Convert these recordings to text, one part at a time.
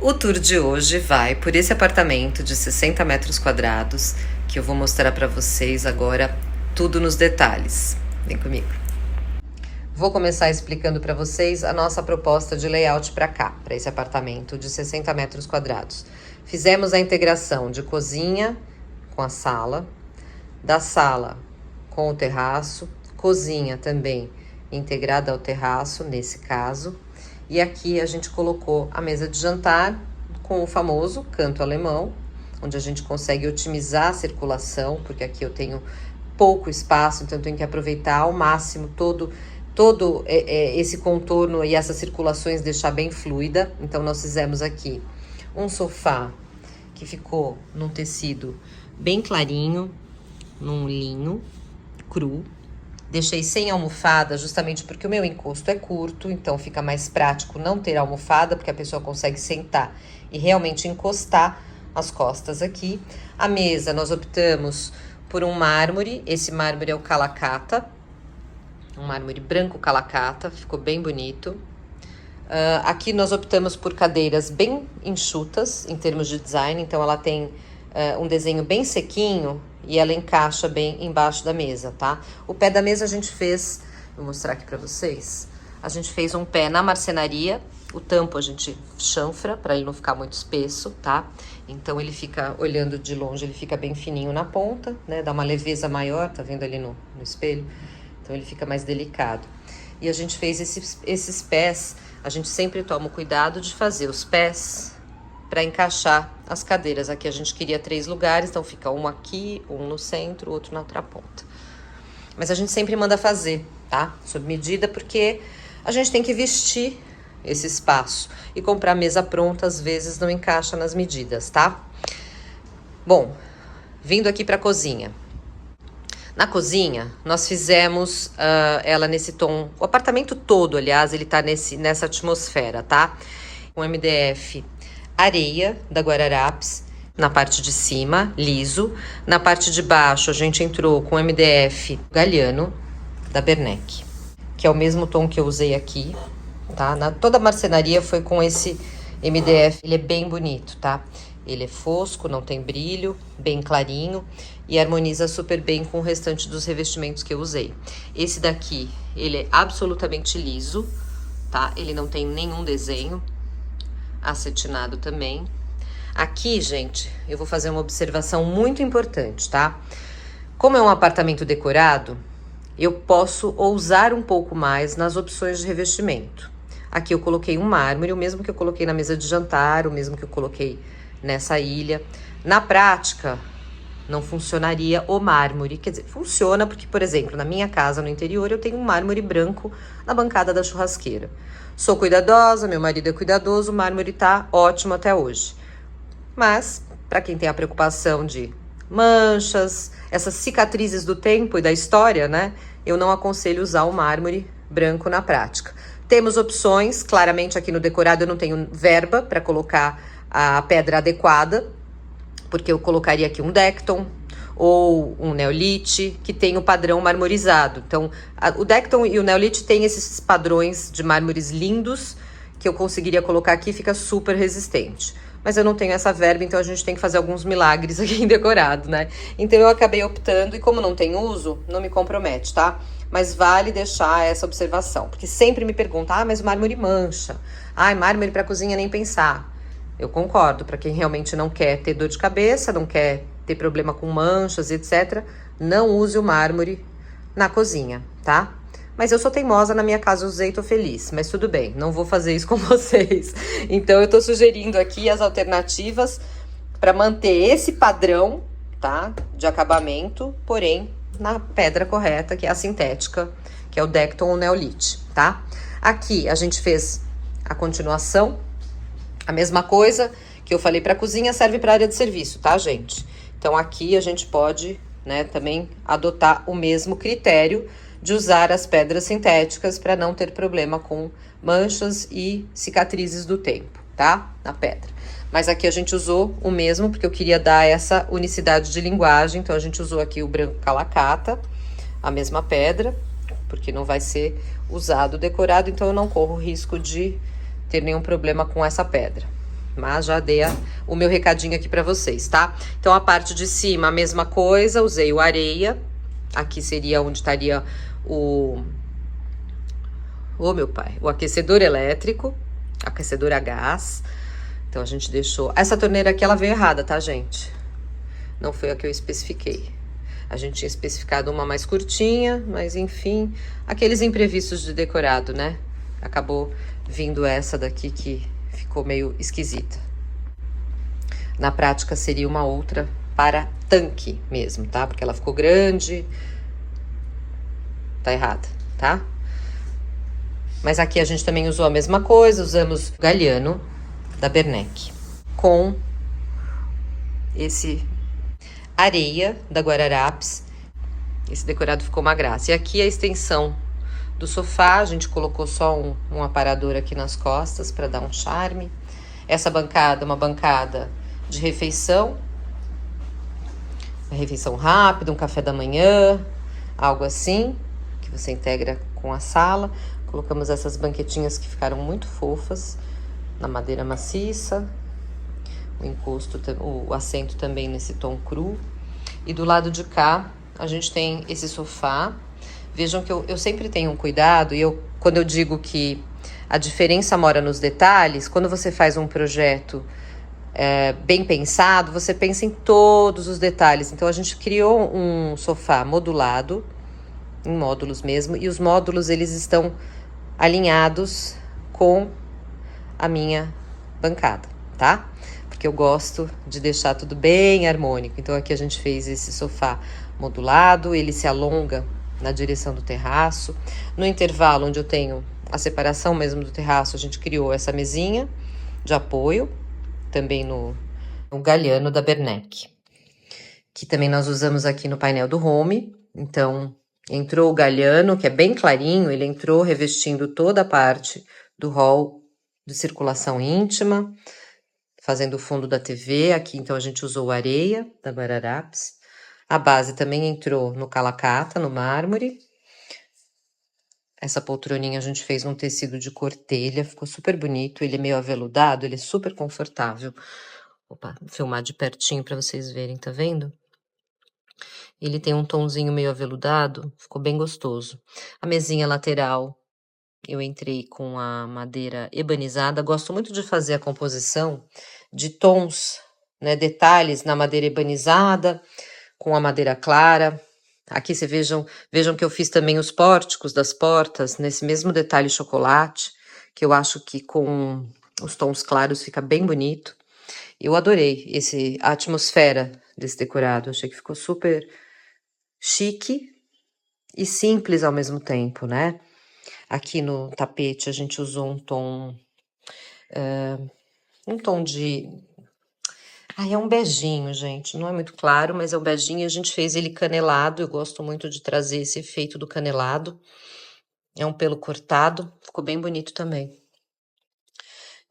O tour de hoje vai por esse apartamento de 60 metros quadrados que eu vou mostrar para vocês agora tudo nos detalhes. Vem comigo. Vou começar explicando para vocês a nossa proposta de layout para cá, para esse apartamento de 60 metros quadrados. Fizemos a integração de cozinha com a sala, da sala com o terraço, cozinha também integrada ao terraço, nesse caso. E aqui a gente colocou a mesa de jantar com o famoso canto alemão, onde a gente consegue otimizar a circulação, porque aqui eu tenho pouco espaço, então eu tenho que aproveitar ao máximo todo esse contorno e essas circulações, deixar bem fluida. Então nós fizemos aqui um sofá que ficou num tecido bem clarinho, num linho cru. Deixei sem almofada, justamente porque o meu encosto é curto, então fica mais prático não ter almofada, porque a pessoa consegue sentar e realmente encostar as costas aqui. A mesa, nós optamos por um mármore, esse mármore é o Calacata, um mármore branco Calacata, ficou bem bonito. Aqui nós optamos por cadeiras bem enxutas, em termos de design, então ela tem um desenho bem sequinho, e ela encaixa bem embaixo da mesa, tá? O pé da mesa a gente fez, vou mostrar aqui pra vocês. A gente fez um pé na marcenaria, o tampo a gente chanfra pra ele não ficar muito espesso, tá? Então ele fica, olhando de longe, ele fica bem fininho na ponta, né? Dá uma leveza maior, tá vendo ali no espelho? Então ele fica mais delicado. E a gente fez esses pés, a gente sempre toma o cuidado de fazer os pés para encaixar as cadeiras. Aqui a gente queria 3 lugares, então fica um aqui, um no centro, outro na outra ponta. Mas a gente sempre manda fazer, tá? Sob medida, porque a gente tem que vestir esse espaço. E comprar mesa pronta, às vezes, não encaixa nas medidas, tá? Bom, vindo aqui para a cozinha. Na cozinha, nós fizemos ela nesse tom... O apartamento todo, aliás, ele tá nessa atmosfera, tá? Com MDF areia da Guararapes, na parte de cima, liso. Na parte de baixo, a gente entrou com MDF Galliano, da Bernec, que é o mesmo tom que eu usei aqui, tá? Toda a marcenaria foi com esse MDF, ele é bem bonito, tá? Ele é fosco, não tem brilho, bem clarinho e harmoniza super bem com o restante dos revestimentos que eu usei. Esse daqui, ele é absolutamente liso, tá? Ele não tem nenhum desenho. Acetinado também. Aqui, gente, eu vou fazer uma observação muito importante, tá? Como é um apartamento decorado, eu posso ousar um pouco mais nas opções de revestimento. Aqui eu coloquei um mármore, o mesmo que eu coloquei na mesa de jantar, o mesmo que eu coloquei nessa ilha. Na prática, não funcionaria o mármore. Quer dizer, funciona porque, por exemplo, na minha casa no interior, eu tenho um mármore branco na bancada da churrasqueira. Sou cuidadosa, meu marido é cuidadoso, o mármore tá ótimo até hoje. Mas, para quem tem a preocupação de manchas, essas cicatrizes do tempo e da história, né? Eu não aconselho usar o mármore branco na prática. Temos opções, claramente aqui no decorado eu não tenho verba para colocar a pedra adequada, porque eu colocaria aqui um Decton ou um Neolite, que tem o padrão marmorizado. Então, o Decton e o Neolite têm esses padrões de mármores lindos, que eu conseguiria colocar aqui, fica super resistente. Mas eu não tenho essa verba, então a gente tem que fazer alguns milagres aqui em decorado, né? Então eu acabei optando, e como não tem uso, não me compromete, tá? Mas vale deixar essa observação, porque sempre me perguntam, mas o mármore mancha. Mármore para cozinha nem pensar. Eu concordo, para quem realmente não quer ter dor de cabeça, não quer ter problema com manchas, etc., não use o mármore na cozinha, tá? Mas eu sou teimosa, na minha casa usei e tô feliz, mas tudo bem, não vou fazer isso com vocês. Então eu tô sugerindo aqui as alternativas para manter esse padrão, tá? De acabamento, porém na pedra correta, que é a sintética, que é o Decton ou Neolite, tá? Aqui a gente fez a continuação. A mesma coisa que eu falei para a cozinha serve para a área de serviço, tá, gente? Então aqui a gente pode, né, também adotar o mesmo critério de usar as pedras sintéticas para não ter problema com manchas e cicatrizes do tempo, tá? Na pedra. Mas aqui a gente usou o mesmo porque eu queria dar essa unicidade de linguagem, então a gente usou aqui o branco Calacata, a mesma pedra, porque não vai ser usado decorado, então eu não corro risco de ter nenhum problema com essa pedra. mas já dei o meu recadinho aqui pra vocês, tá? Então, a parte de cima, a mesma coisa, usei o areia. Aqui seria onde estaria o meu pai, o aquecedor elétrico, aquecedor a gás. Então, a gente deixou... Essa torneira aqui, ela veio errada, tá, gente? Não foi a que eu especifiquei. A gente tinha especificado uma mais curtinha, mas enfim, aqueles imprevistos de decorado, né? Acabou vindo essa daqui que ficou meio esquisita. Na prática seria uma outra para tanque mesmo, tá? Porque ela ficou grande. Tá errada, tá? Mas aqui a gente também usou a mesma coisa, usamos o Galliano da Bernec com esse areia da Guararapes. Esse decorado ficou uma graça. E aqui a extensão do sofá, a gente colocou só um aparador aqui nas costas para dar um charme. Essa bancada, uma bancada de refeição. Uma refeição rápida, um café da manhã, algo assim, que você integra com a sala. Colocamos essas banquetinhas que ficaram muito fofas, na madeira maciça. O encosto, o assento também nesse tom cru. E do lado de cá, a gente tem esse sofá. Vejam que eu sempre tenho um cuidado, e quando eu digo que a diferença mora nos detalhes, quando você faz um projeto bem pensado, você pensa em todos os detalhes. Então, a gente criou um sofá modulado, em módulos mesmo, e os módulos, eles estão alinhados com a minha bancada, tá? Porque eu gosto de deixar tudo bem harmônico. Então, aqui a gente fez esse sofá modulado, ele se alonga na direção do terraço. No intervalo, onde eu tenho a separação mesmo do terraço, a gente criou essa mesinha de apoio, também no Galliano da Bernec, que também nós usamos aqui no painel do home. Então, entrou o Galliano, que é bem clarinho, ele entrou revestindo toda a parte do hall de circulação íntima, fazendo o fundo da TV. Aqui, então, a gente usou areia da Guararapes. A base também entrou no calacata, no mármore. Essa poltroninha a gente fez num tecido de cortelha, ficou super bonito. Ele é meio aveludado, ele é super confortável. Opa, vou filmar de pertinho para vocês verem, tá vendo? Ele tem um tonzinho meio aveludado, ficou bem gostoso. A mesinha lateral, eu entrei com a madeira ebanizada. Gosto muito de fazer a composição de tons, né, detalhes na madeira ebanizada, com a madeira clara. Aqui vocês vejam que eu fiz também os pórticos das portas, nesse mesmo detalhe chocolate, que eu acho que com os tons claros fica bem bonito. Eu adorei a atmosfera desse decorado, achei que ficou super chique e simples ao mesmo tempo, né? Aqui no tapete a gente usou um tom de... é um beijinho, gente, não é muito claro, mas é um beijinho. A gente fez ele canelado, eu gosto muito de trazer esse efeito do canelado. É um pelo cortado, ficou bem bonito também.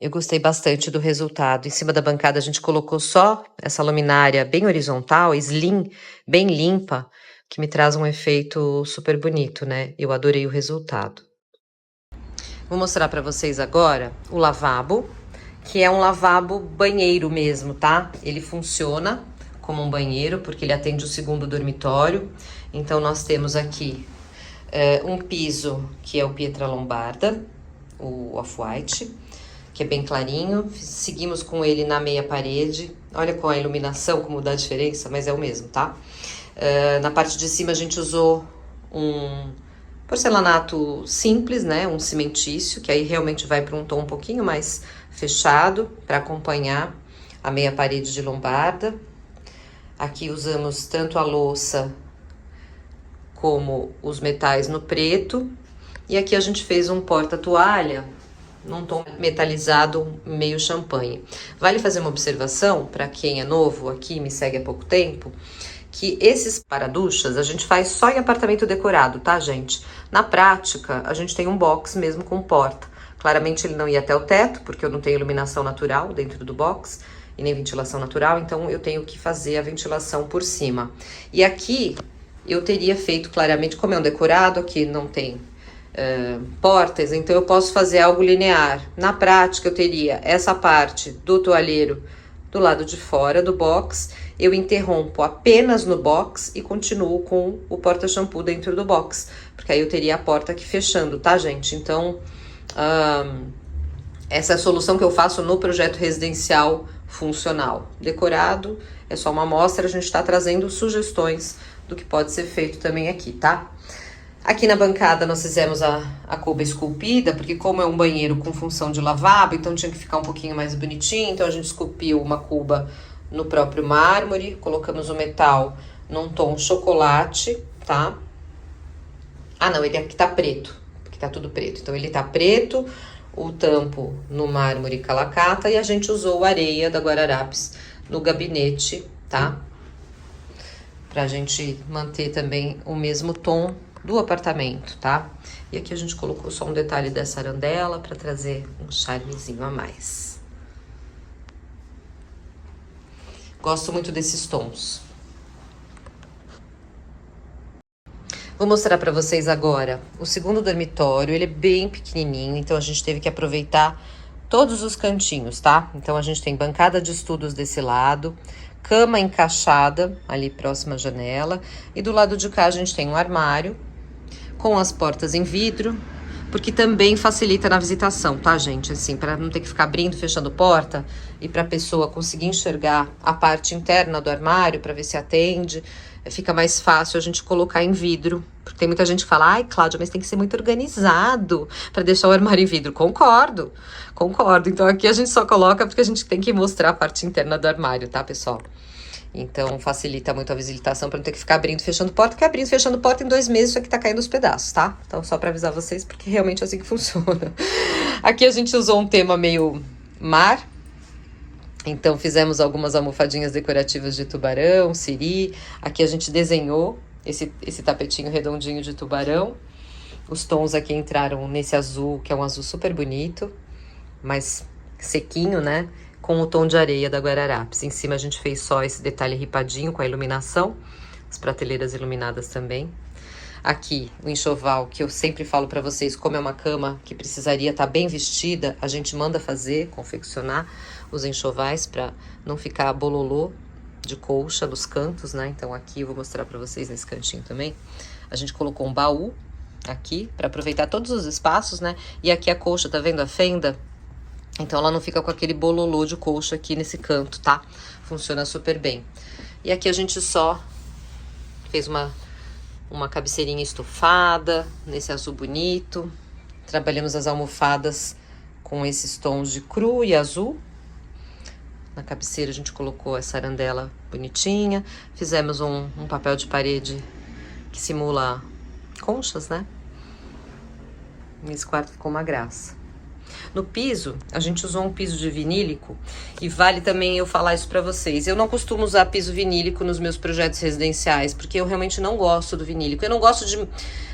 Eu gostei bastante do resultado. Em cima da bancada a gente colocou só essa luminária bem horizontal, slim, bem limpa, que me traz um efeito super bonito, né? Eu adorei o resultado. Vou mostrar para vocês agora o lavabo, que é um lavabo banheiro mesmo, tá? Ele funciona como um banheiro, porque ele atende o segundo dormitório. Então, nós temos aqui um piso, que é o Pietra Lombarda, o Off-White, que é bem clarinho. Seguimos com ele na meia parede. Olha com a iluminação como dá a diferença, mas é o mesmo, tá? Na parte de cima a gente usou um porcelanato simples, né? Um cimentício, que aí realmente vai para um tom um pouquinho mais fechado, para acompanhar a meia parede de lombarda. Aqui usamos tanto a louça como os metais no preto. E aqui a gente fez um porta-toalha num tom metalizado meio champanhe. Vale fazer uma observação, para quem é novo aqui, me segue há pouco tempo, que esses paraduchas a gente faz só em apartamento decorado, tá, gente? Na prática, a gente tem um box mesmo com porta. Claramente ele não ia até o teto, porque eu não tenho iluminação natural dentro do box e nem ventilação natural, então eu tenho que fazer a ventilação por cima. E aqui eu teria feito claramente, como é um decorado, aqui não tem portas, então eu posso fazer algo linear. Na prática, eu teria essa parte do toalheiro do lado de fora do box, eu interrompo apenas no box e continuo com o porta-shampoo dentro do box, porque aí eu teria a porta aqui fechando, tá, gente? Então, essa é a solução que eu faço no projeto residencial funcional. Decorado é só uma amostra, a gente está trazendo sugestões do que pode ser feito também aqui, tá? Aqui na bancada nós fizemos a cuba esculpida, porque como é um banheiro com função de lavabo, então tinha que ficar um pouquinho mais bonitinho, então a gente esculpiu uma cuba no próprio mármore, colocamos o metal num tom chocolate, tá? Ah, não, ele aqui tá preto, porque tá tudo preto, então ele tá preto, o tampo no mármore calacata e a gente usou areia da Guararapes no gabinete, tá? Pra gente manter também o mesmo tom do apartamento, tá? E aqui a gente colocou só um detalhe dessa arandela para trazer um charmezinho a mais. Gosto muito desses tons. Vou mostrar para vocês agora o segundo dormitório. Ele é bem pequenininho, então a gente teve que aproveitar todos os cantinhos, tá? Então a gente tem bancada de estudos desse lado, cama encaixada ali próxima à janela, e do lado de cá a gente tem um armário com as portas em vidro, porque também facilita na visitação, tá, gente? Assim, para não ter que ficar abrindo, fechando porta e para a pessoa conseguir enxergar a parte interna do armário para ver se atende, fica mais fácil a gente colocar em vidro. Porque tem muita gente que fala: ai, Cláudia, mas tem que ser muito organizado para deixar o armário em vidro. Concordo, concordo. Então aqui a gente só coloca porque a gente tem que mostrar a parte interna do armário, tá, pessoal? Então facilita muito a visitação para não ter que ficar abrindo e fechando porta, porque abrindo e fechando porta em 2 meses isso aqui tá caindo aos pedaços, tá? Então só para avisar vocês, porque realmente é assim que funciona. Aqui a gente usou um tema meio mar, então fizemos algumas almofadinhas decorativas de tubarão, siri. Aqui a gente desenhou esse tapetinho redondinho de tubarão. Os tons aqui entraram nesse azul, que é um azul super bonito, mas sequinho, né? Com o tom de areia da Guararapes. Em cima a gente fez só esse detalhe ripadinho com a iluminação, as prateleiras iluminadas também. Aqui o enxoval, que eu sempre falo para vocês, como é uma cama que precisaria estar bem vestida, a gente manda fazer, confeccionar os enxovais para não ficar bololô de colcha nos cantos, né? Então aqui eu vou mostrar para vocês nesse cantinho também. A gente colocou um baú aqui para aproveitar todos os espaços, né? E aqui a colcha, tá vendo a fenda? Então ela não fica com aquele bololô de colcha aqui nesse canto, tá? Funciona super bem. E aqui a gente só fez uma cabeceirinha estofada, nesse azul bonito. Trabalhamos as almofadas com esses tons de cru e azul. Na cabeceira a gente colocou essa arandela bonitinha. Fizemos um papel de parede que simula conchas, né? Nesse quarto ficou uma graça. No piso, a gente usou um piso de vinílico, e vale também eu falar isso pra vocês. Eu não costumo usar piso vinílico nos meus projetos residenciais, porque eu realmente não gosto do vinílico. Eu não gosto de...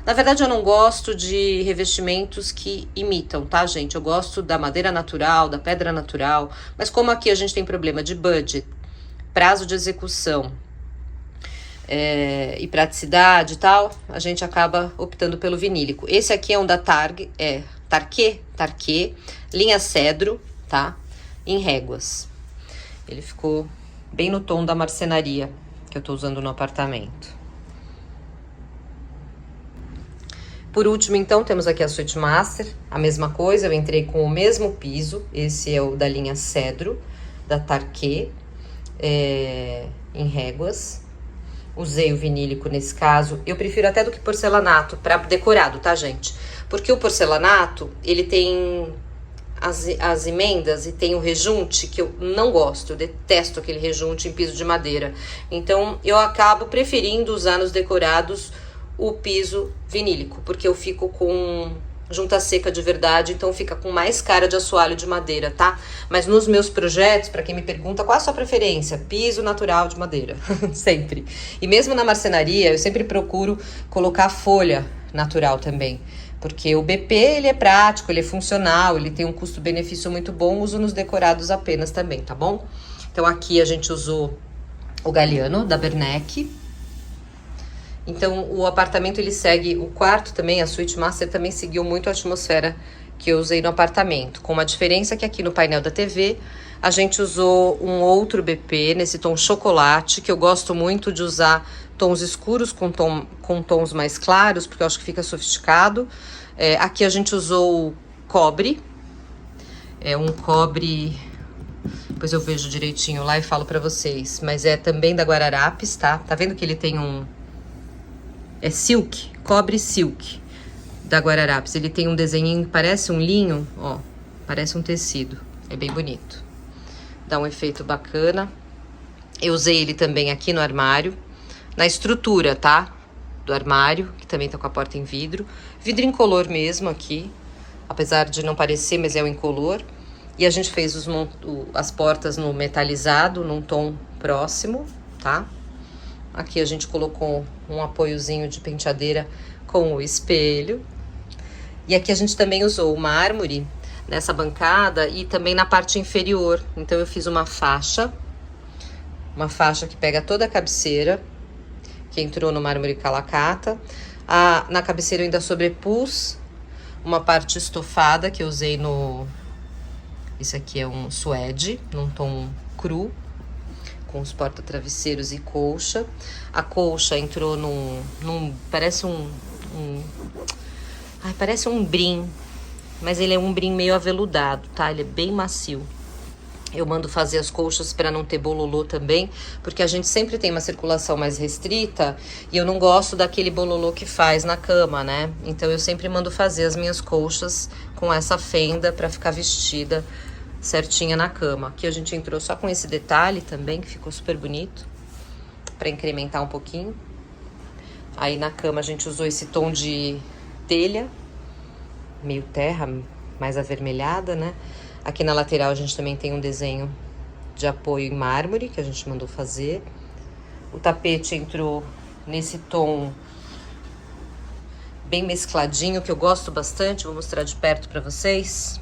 Na verdade, eu não gosto de revestimentos que imitam, tá, gente? Eu gosto da madeira natural, da pedra natural, mas como aqui a gente tem problema de budget, prazo de execução e praticidade e tal, a gente acaba optando pelo vinílico. Esse aqui é um da Tarquê, linha cedro, tá? Em réguas. Ele ficou bem no tom da marcenaria que eu tô usando no apartamento. Por último, então, temos aqui a Suite Master, a mesma coisa, eu entrei com o mesmo piso, esse é o da linha cedro, da Tarquê, em réguas. Usei o vinílico nesse caso, eu prefiro até do que porcelanato, para decorado, tá, gente? Porque o porcelanato, ele tem as emendas e tem o rejunte, que eu não gosto, eu detesto aquele rejunte em piso de madeira. Então, eu acabo preferindo usar nos decorados o piso vinílico, porque eu fico com junta seca de verdade, então fica com mais cara de assoalho de madeira, tá? Mas nos meus projetos, para quem me pergunta, qual é a sua preferência? Piso natural de madeira, sempre. E mesmo na marcenaria, eu sempre procuro colocar folha natural também, porque o BP, ele é prático, ele é funcional, ele tem um custo-benefício muito bom, uso nos decorados apenas também, tá bom? Então aqui a gente usou o Galliano, da Bernec, Então o apartamento ele segue, o quarto também, a suíte master também seguiu muito a atmosfera que eu usei no apartamento, com uma diferença que aqui no painel da TV a gente usou um outro BP nesse tom chocolate, que eu gosto muito de usar tons escuros com tons mais claros, porque eu acho que fica sofisticado. Aqui a gente usou cobre, um cobre, depois eu vejo direitinho lá e falo pra vocês, mas é também da Guararapes, tá? Tá vendo que ele tem é silk, cobre silk da Guararapes. Ele tem um desenhinho que parece um linho, ó, parece um tecido, é bem bonito. Dá um efeito bacana. Eu usei ele também aqui no armário, na estrutura, tá? Do armário, que também tá com a porta em vidro. Vidro incolor mesmo aqui, apesar de não parecer, mas é um incolor. E a gente fez as portas no metalizado, num tom próximo, tá? Aqui a gente colocou um apoiozinho de penteadeira com o espelho. E aqui a gente também usou o mármore nessa bancada e também na parte inferior. Então eu fiz uma faixa que pega toda a cabeceira, que entrou no mármore calacata. Na cabeceira eu ainda sobrepus uma parte estofada que eu usei Esse aqui é um suede, num tom cru, com os porta-travesseiros e colcha. A colcha entrou parece parece um brim, mas ele é um brim meio aveludado, tá? Ele é bem macio. Eu mando fazer as colchas para não ter bololô também, porque a gente sempre tem uma circulação mais restrita e eu não gosto daquele bololô que faz na cama, né? Então eu sempre mando fazer as minhas colchas com essa fenda para ficar vestida certinha na cama. Aqui a gente entrou só com esse detalhe também, que ficou super bonito, para incrementar um pouquinho. Aí na cama a gente usou esse tom de telha, meio terra, mais avermelhada, né? Aqui na lateral a gente também tem um desenho de apoio em mármore, que a gente mandou fazer. O tapete entrou nesse tom bem mescladinho, que eu gosto bastante, vou mostrar de perto pra vocês.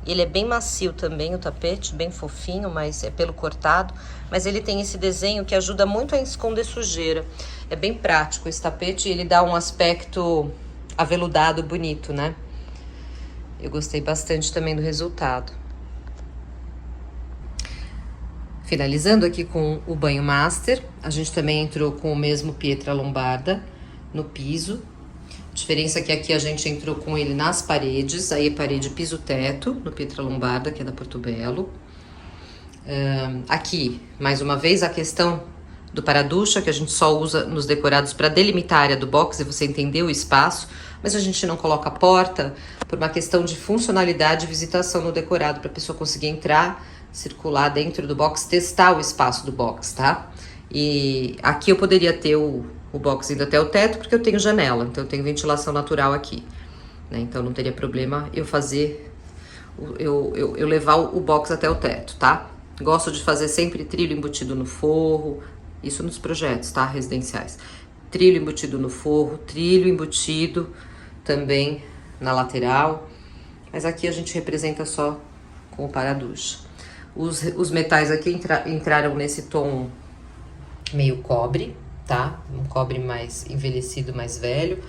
Ele é bem macio também, o tapete, bem fofinho, mas é pelo cortado. Mas ele tem esse desenho que ajuda muito a esconder sujeira. É bem prático esse tapete e ele dá um aspecto aveludado bonito, né? Eu gostei bastante também do resultado. Finalizando aqui com o banho master, a gente também entrou com o mesmo Pietra Lombarda no piso. A diferença é que aqui a gente entrou com ele nas paredes, aí é parede piso-teto, no Pietra Lombarda, que é da Portobello. Aqui, mais uma vez, a questão do para-ducha, que a gente só usa nos decorados para delimitar a área do box e você entender o espaço, mas a gente não coloca porta por uma questão de funcionalidade e visitação no decorado, para a pessoa conseguir entrar, circular dentro do box, testar o espaço do box, tá? E aqui eu poderia ter o box indo até o teto, porque eu tenho janela, então eu tenho ventilação natural aqui, né? Então não teria problema eu fazer, eu levar o box até o teto, tá? Gosto de fazer sempre trilho embutido no forro, isso nos projetos, tá? Residenciais. Trilho embutido no forro, trilho embutido também na lateral, mas aqui a gente representa só com o para-ducha. Os metais aqui entraram nesse tom meio cobre, tá? Um cobre mais envelhecido, mais velho.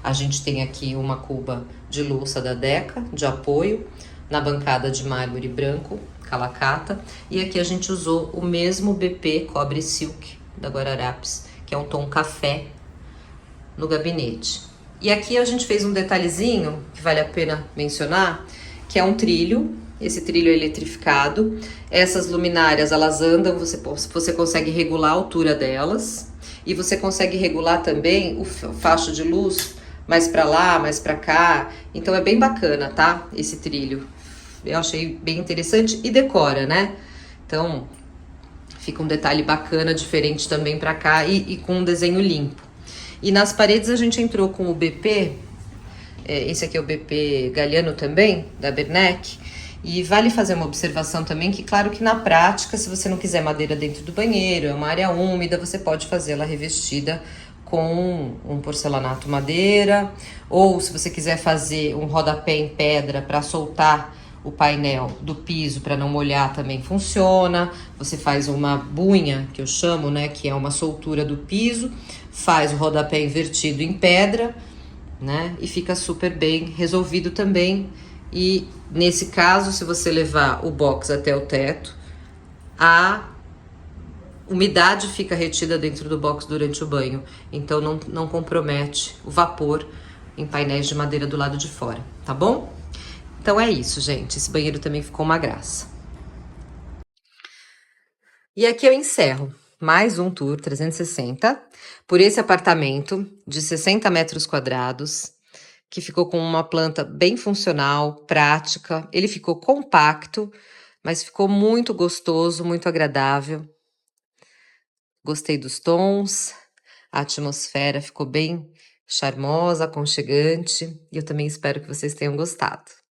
A gente tem aqui uma cuba de louça da Deca, de apoio, na bancada de mármore branco, calacata. E aqui a gente usou o mesmo BP Cobre Silk da Guararapes, que é um tom café, no gabinete. E aqui a gente fez um detalhezinho que vale a pena mencionar, que é um trilho. Esse trilho é eletrificado. Essas luminárias, elas andam, você consegue regular a altura delas. E você consegue regular também o facho de luz mais pra lá, mais pra cá. Então é bem bacana, tá? Esse trilho. Eu achei bem interessante e decora, né? Então fica um detalhe bacana, diferente também pra cá e com um desenho limpo. E nas paredes a gente entrou com o BP, esse aqui é o BP Galliano também, da Bernec. E vale fazer uma observação também, que claro que na prática, se você não quiser madeira dentro do banheiro, é uma área úmida, você pode fazê-la revestida com um porcelanato madeira, ou se você quiser fazer um rodapé em pedra para soltar o painel do piso para não molhar também funciona. Você faz uma bunha, que eu chamo, né, que é uma soltura do piso, faz o rodapé invertido em pedra, né, e fica super bem resolvido também. E nesse caso, se você levar o box até o teto, a umidade fica retida dentro do box durante o banho, então não compromete o vapor em painéis de madeira do lado de fora, tá bom? Então é isso, gente. Esse banheiro também ficou uma graça. E aqui eu encerro mais um tour 360 por esse apartamento de 60 metros quadrados, que ficou com uma planta bem funcional, prática. Ele ficou compacto, mas ficou muito gostoso, muito agradável. Gostei dos tons, a atmosfera ficou bem charmosa, aconchegante, e eu também espero que vocês tenham gostado.